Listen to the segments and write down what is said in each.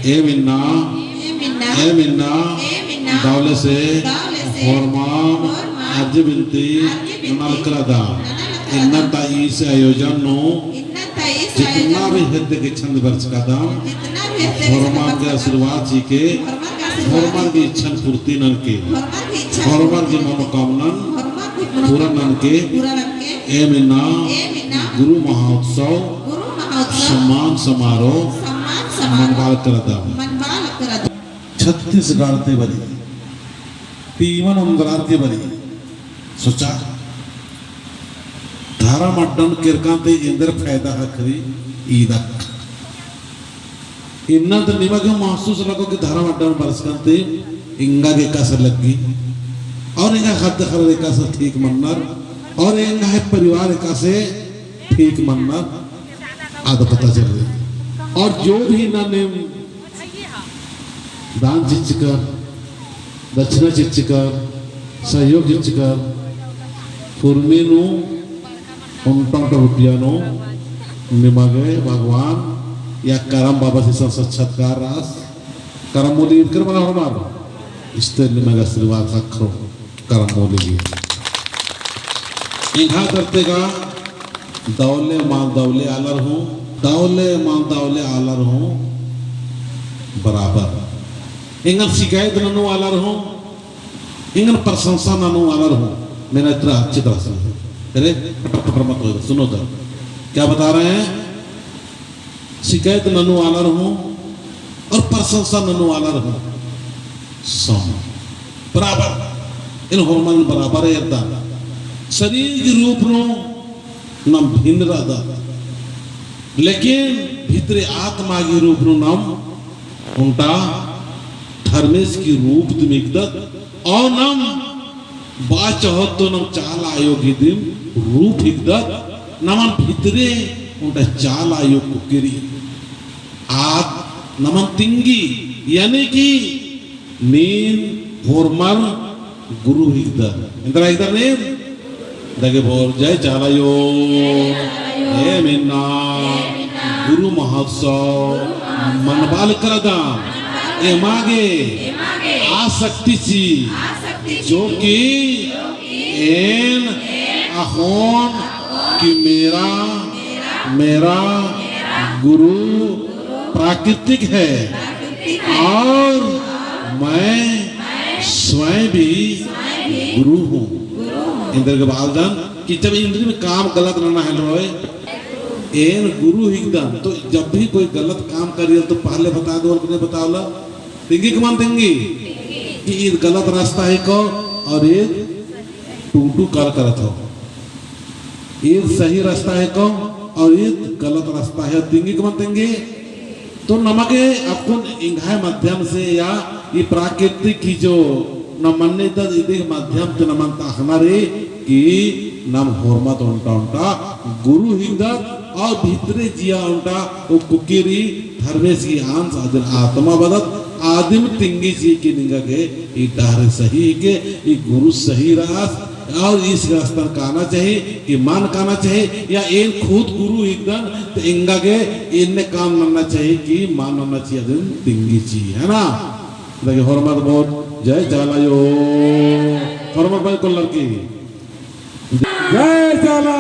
ए मिन्ना दौले से hormat arji binti menal kerada inna ta'is आयोजन no जितना भी हृदय के छंद वर्ष का दाम hormat के आशीर्वाद जी के hormat की इच्छा पूर्ति नन के hormat की मनोकामना पूरा नन के ए मिन्ना गुरु महोत्सव सम्मान समारोह मनवाल करदा छत्तीसगढ़ ते बरी तीवन उमराते बरी सोचा धारा मड्डन किरकांते इंदर फायदा हकरी ईदक इन्ना तो निमक महसूस लगो कि धारा मड्डन बरसकांते इंगा के कसर लगी और इंगा खत खर का से ठीक मनना और इंगा है परिवार का से ठीक मनना आदत पता चल रही और जो भी ना ने दान चिचकर दक्षिणा चिचकर सहयोग चिचकर फुर्मीनु उन्टंट रुपयानो निमागे भगवान या करम बाबा से सत्कार रास करम मोली कर बना हमार इस्ते निमागे आशीर्वाद रखो करम मोली इंहा करते का दौले मां दौले आलर हूँ दावले मान दावले आलर हूँ बराबर इंगन शिकायत ननु आलर हूँ इंगन प्रशंसा ननु आलर हूँ मैंने इतना अच्छी तरह से अरे मत हो सुनो तो क्या बता रहे हैं शिकायत ननु आलर हूँ और प्रशंसा ननु आलर हूँ सम बराबर इन हॉर्मोन बराबर है यद्दा शरीर के रूप नो नम भिन्न रहता लेकिन भीतरे आत्मा की रूप नु नाम उनका धर्मेश की रूप दिमिकदत और नाम बाचहत तो नाम चाल आयोग दिन रूप हिकदत नमन भीतरे उनका चाल आयोग कुकिरी आत नमन तिंगी यानी कि नीन होर्मल गुरु हिकदत इंद्रा इधर नीन दगे बोल जय चाल आयोग ए मिन्ना गुरु महोत्सव मनबाल करदा एमागे आसक्ति सी जो कि एन अहोन कि मेरा गुरु प्राकृतिक है और मैं स्वयं भी गुरु हूँ इंद्र के बालदान कि जब इंद्र में काम गलत रहना है लोए एन गुरु हिकदम तो जब भी कोई गलत काम करिए तो पहले बता दो और बताओ ला तिंगी कमान तिंगी कि ये गलत रास्ता है को और ये टूटू कर करत हो ये सही रास्ता है को और ये गलत रास्ता है तिंगी कमान तिंगी तो नमके अपन इंघाय माध्यम से या ये प्राकृतिक की जो नमन्ने तक इधर माध्यम से नमनता हमारे कि नाम होर्मत उनटा गुरु हिंदर और भीतरे जिया उनटा वो कुकीरी धर्मेश की आंस आदिल आत्मा बदत आदिम तिंगी जी की निंगा के ये डारे सही के ये गुरु सही रास और इस रास्ता काना चाहिए कि मान काना चाहिए या इन खुद गुरु एकदम तो इंगा के इनने काम करना चाहिए कि मान करना चाहिए दिन तिंगी जी है ना देखिए होर्मत बहुत जय जालायो होर्मत भाई को लड़की जय जाला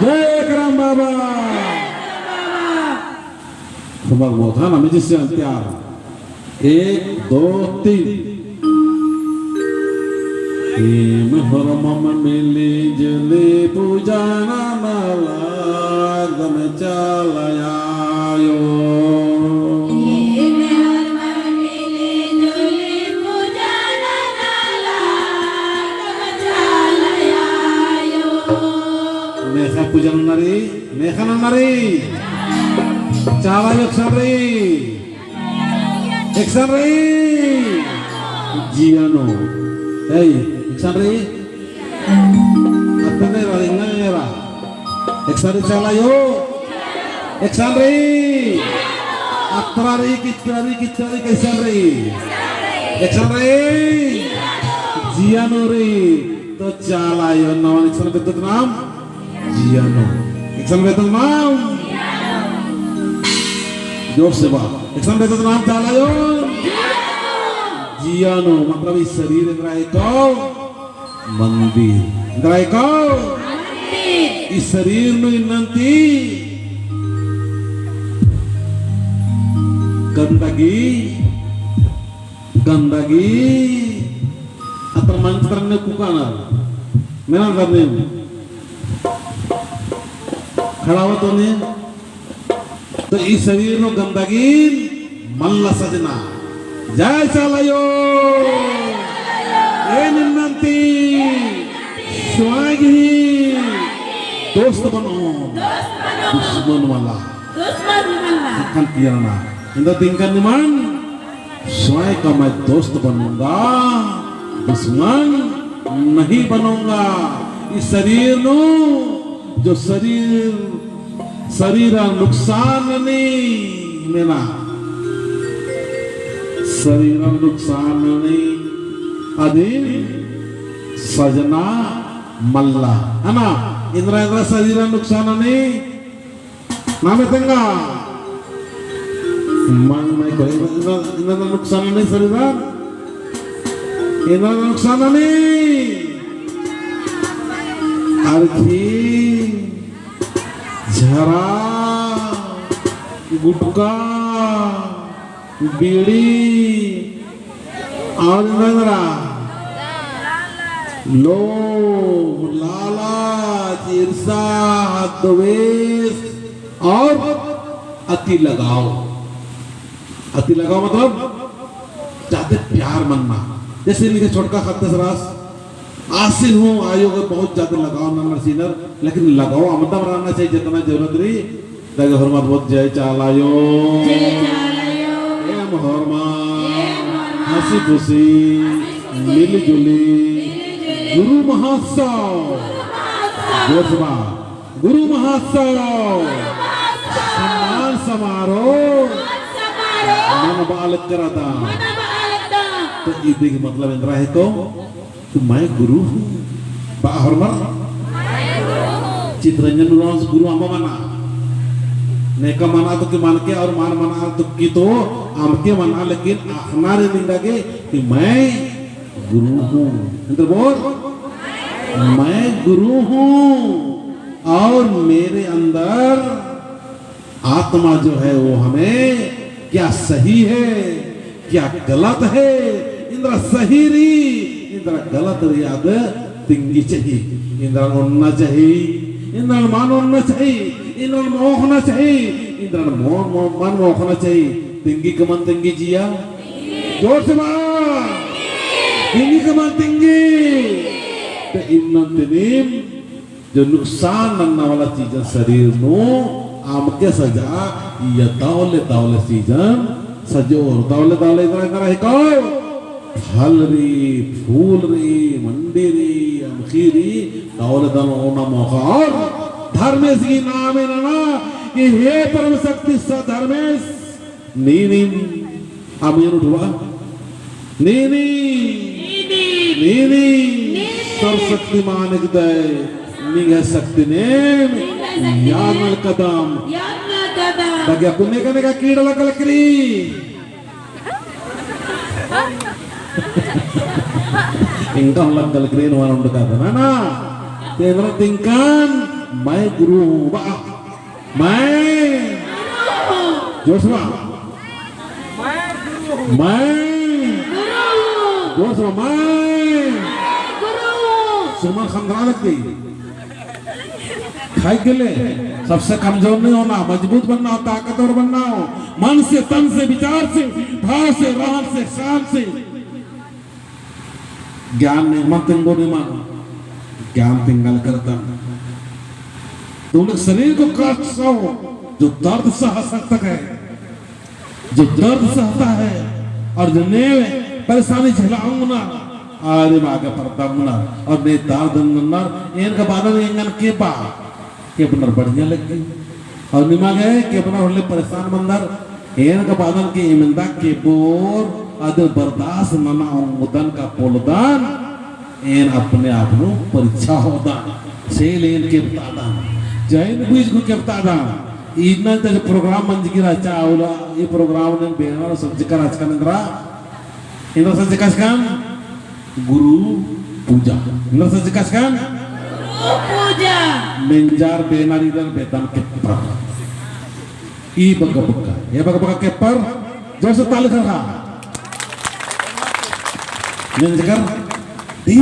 जय करम बाबा खबर बहुत है ना मुझे से प्यार 1 2 3 हेम हरमम मिली जले पूजाना नाला गम चलायो पूजन नरी मेखन नरी चावा एक्शन री जियानो hey एक्शन री अपने रंगा नेरा एक्शन री चला यो एक्शन री अत्रा री कैसन री एक्शन री जियानो री तो चला यो नाम एक्शन बेतत नाम जियानो एक्शन बेतत नाम जोर से बात एक संदेश तो नाम चालायो जियानो मतलब इस शरीर इंद्राय को मंदिर इंद्राय को इस शरीर में इन्नंती गंदगी गंदगी अतर मंत्रने कुकाना मेरा करने खड़ा हो तो ने तो इस शरीर में गंदगी मल्ला सजना जय चालायो ए निन्नंती स्वागी दोस्त बनो दुश्मन वाला kan tiana इंदा tingkan निमान स्वयं का मैं दोस्त बनूंगा दुश्मन नहीं बनूंगा इस शरीर नो जो शरीर नुकसान नहीं मेरा शरीर नुकसान नहीं अधीन सजना मल्ला है ना इंद्रा शरीर नुकसान नहीं नामे तेंगा मन में कोई इंद्रा नुकसान नहीं शरीर इंद्रा नुकसान नहीं अर्थी झरा गुटका बीड़ी और इंद्रा लोभ लालच ईर्षा द्वेष और अति लगाव मतलब ज्यादा प्यार मनना जैसे इनके छोटका खाते सरास आसिल हूँ आयो को बहुत ज्यादा लगाव नंबर सीनर लेकिन लगाव मतलब रहना चाहिए जितना जरूरत रही ताकि हरमत बहुत जय चालायो एम हरमा हंसी खुशी मिलजुली गुरु महोत्सव गुरु महोत्सव सम्मान समारोह मन बालक कराता तो ये देखिए मतलब इंद्रा है को कि मैं गुरु हूँ बाहर मर चित्रंजन गुरु अम्मा मना नेका मना तो कि मान के और मान मना तो कि तो आमके मना लेकिन अपनारे नहीं लगे कि मैं गुरु हूँ इंद्र बोल मैं गुरु हूँ और मेरे अंदर आत्मा जो है वो हमें क्या सही है क्या गलत है इंद्र सही री इंद्र गलत रियाद तिंगी चाहिए इंद्र उन्ना चाहिए इंद्र मान उन्ना चाहिए इंद्र मोह होना चाहिए इंद्र मन मोह होना चाहिए तिंगी कमन तिंगी जिया जोर से मार तिंगी कमन तिंगी तो इन्ना तिनीम जो नुकसान नन्ना वाला चीज़ शरीर नो आमके सजा ये तावले सीजन सजोर तावले इधर है को फल री फूल री मंडी री अमखीरी तावले ओना मौका और धर्मेश की नाम है ना कि हे परम शक्ति स धर्मेश नी आमियन उठवा नी सर्वशक्ति मानिक दय निगह शक्ति ने यानल कदम बग्या कुन्ने कने का कीड़ा लग लकरी इंका लग लकरी नवान उंड का ना तेरा तिंकान मैं गुरु हूँ बा मैं जोशवा मैं जोशवा मैं सुमन खंडरा लगती खाई के लिए सबसे कमजोर नहीं होना मजबूत बनना हो ताकतवर बनना हो मन से तन से विचार से भाव से रहन से शान से ज्ञान नहीं मन तिंगो नहीं मानो ज्ञान तिंगल करता तुम लोग शरीर को काट सो जो दर्द सह सकता है जो दर्द सहता है और जो ने परेशानी झेलाऊंगा ना आरे मागे परदामुना और ने दर्द नन्नर इनका बादल इंगन के पा के पुनर बढ़िया लगी और निमा गए के पुनर होले परेशान मंदर इनका बादल के इमंदा के बोर अदर बर्दाश्त नना उदन का पोलदान इन अपने आप नो परीक्षा होता से लेन के बतादा जैन बीज को के बतादा Ina dari program menjikir aja aula i program yang benar subjekar aja indra indra subjekaskan guru puja indra subjekaskan guru puja menjar benar dan betam kepar i baka ya baka kepar jauh setali kerja menjar di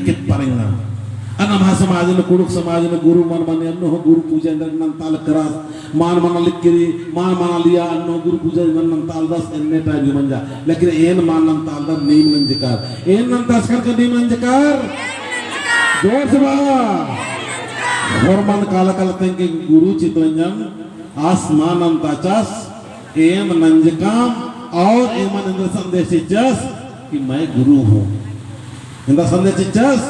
kepar ini अना महा समाज ने कुड़ुक समाज ने गुरु मन माने अन्नो गुरु पूजा नंताल करास मान मना लिखिरी मान मना लिया अन्नो गुरु पूजा नंताल दस एन्ने टाइम मंजा लेकिन एन मान नंताल दस नहीं मंजकार एन नंतास कर नहीं मंजकार जोर से बाबा फरमान काला काला तेंके गुरु चितरंजन आसमान नंताचास एन नंजकाम और एमन इंद्र संदेश चिचस कि मैं गुरु हूँ इंद्र संदेश चिचस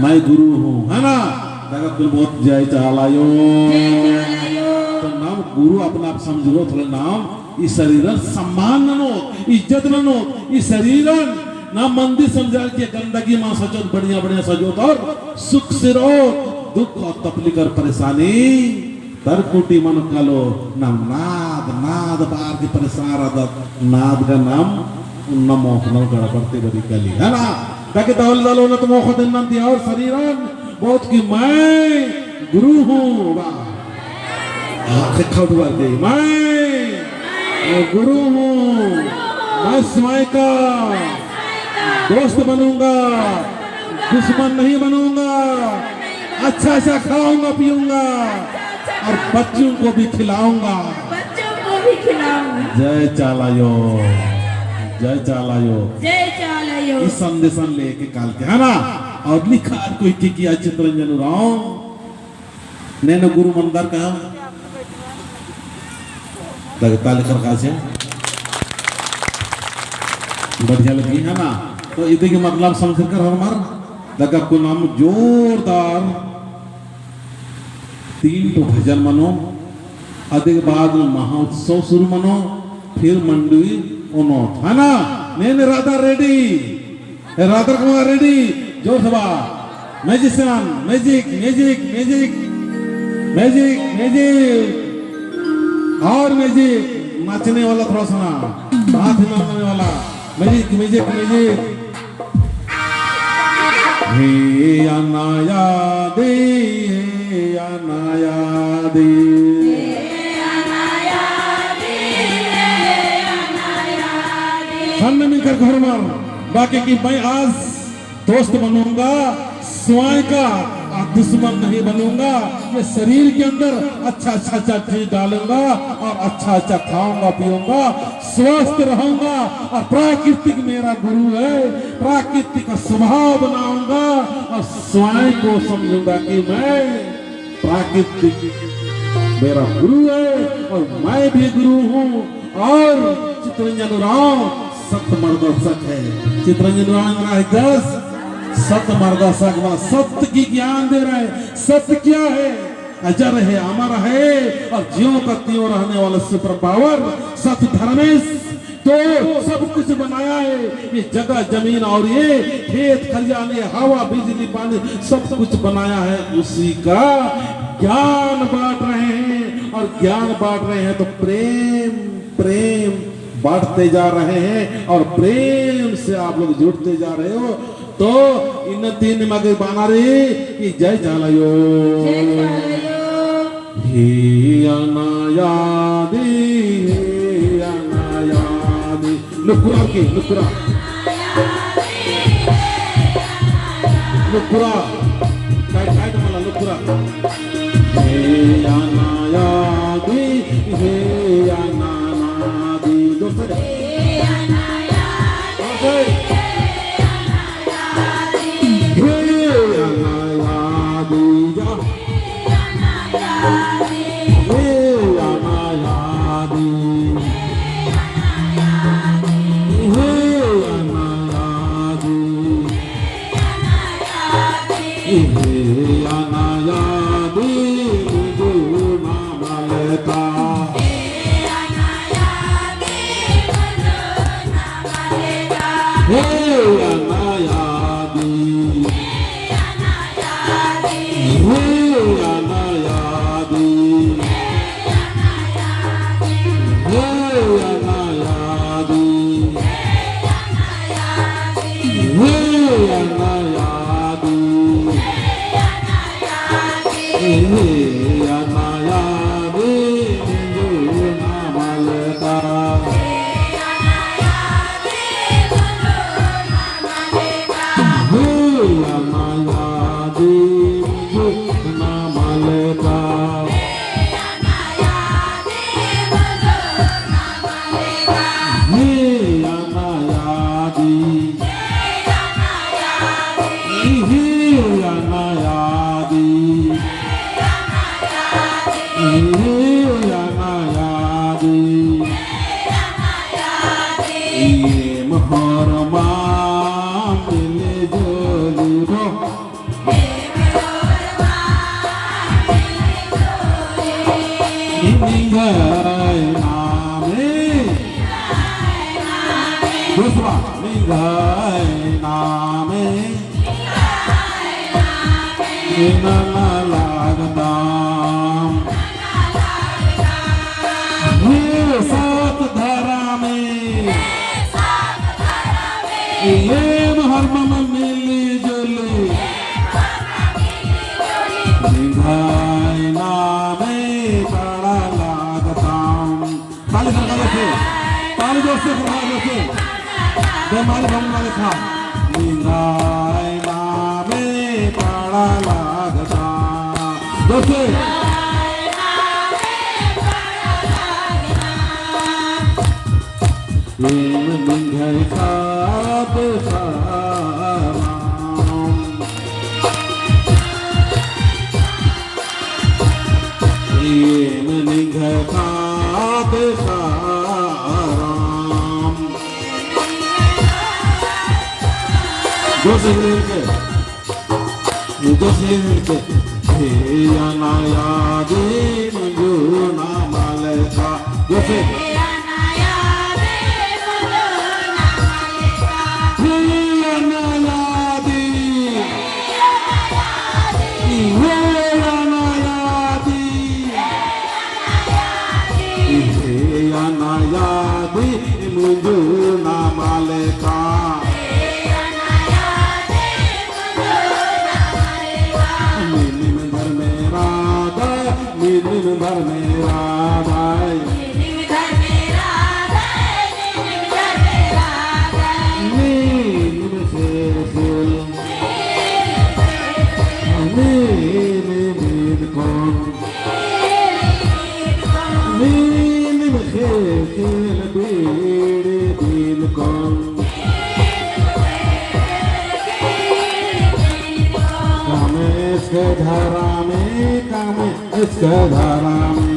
मैं गुरु हूँ है ना देखा तुम बहुत जय चालायो तो नाम गुरु अपना आप समझो थोड़ा नाम इस शरीर सम्मान नो इज्जत नो इस शरीर ना मंदिर समझा के गंदगी मां सजोत बढ़िया बढ़िया सजोत और सुख से रहो दुख और तकलीफ और परेशानी तरकुटी मन कालो नाम नाद नाद बार की परेशान नाद का नाम नमो नमो गड़ा पड़ते बड़ी कली है ना ताकि दौल दलो न तो मोख दिन दिया और शरीरन बहुत की मैं गुरु हूँ वाह सिखा दुआ दे मैं गुरु हूँ मैं स्वयं का दोस्त बनूंगा दुश्मन नहीं बनूंगा अच्छा अच्छा खाऊंगा पीऊंगा और बच्चों को भी खिलाऊंगा जय चालायो जय चालायो इस संदेशन लेके काल के है ना और लिखा कोई की किया चित्रंजन राव नैनो गुरु मंदिर का ताले खरखा से बढ़िया लगी है ना तो इधर के मतलब समझ कर हमार लगा को नाम जोरदार 3 तो भजन मनो अधिक बाद महोत्सव शुरू मनो फिर मंडली ओनो है ना नैन राधा रेडी राधा कुमार रेडी जोर सभा magician magic magic magic magic magic और मैजिक नाचने वाला थोड़ा सा हाथ हिलाने वाला मैजिक मैजिक मैजिक हे अनाया दे सामने मिलकर घर मार बाकी की मैं आज दोस्त बनूंगा स्वयं का दुश्मन नहीं बनूंगा ये शरीर के अंदर अच्छा अच्छा चीज डालूंगा और अच्छा अच्छा खाऊंगा पीऊंगा स्वस्थ रहूंगा और प्राकृतिक मेरा गुरु है प्राकृतिक का स्वभाव बनाऊंगा और स्वयं को समझूंगा कि मैं प्राकृतिक मेरा गुरु है और मैं भी गुरु हूँ और चित्रंजन राव सत्य मर्दर्शक है चित्रंजन राव सत्य मर्दर्शक सत्य की ज्ञान दे रहा है सत्य क्या है अजर है अमर है और ज्यों का त्यों रहने वाला सुपर पावर सत्य धर्मेश तो सब कुछ बनाया है ये जगह जमीन और ये खेत खलियाने हवा बिजली पानी सब कुछ बनाया है उसी का ज्ञान बांट रहे हैं और ज्ञान बांट रहे हैं तो प्रेम प्रेम बांटते जा रहे हैं और प्रेम से आप लोग जुड़ते जा रहे हो तो इन 3 मगे बानारी की जय चालायो हे अनायादी नुकुरा की नुकुरा नुकुरा काय मला नुकुरा हे अनायादी हे अनानादी दोस्त अनायादी हे अनायादी हे अनायादी मंजू नामलता हमारे भवन वाले था निंदाय नामे पाड़ा लागता दोस्तों प्रेम निंगय साथ साराम प्रेम निंगय साथ साराम दो से मिलके हे अनायादी मंजू नामलता दो से मुझू नामलता नीलिम घर में राधा नीलिम घर में राधा नीलिम से फूल नीलिम कौन नीलिम खेल पीड़े दिल कौन काम इसके धारा में काम इसके धारा में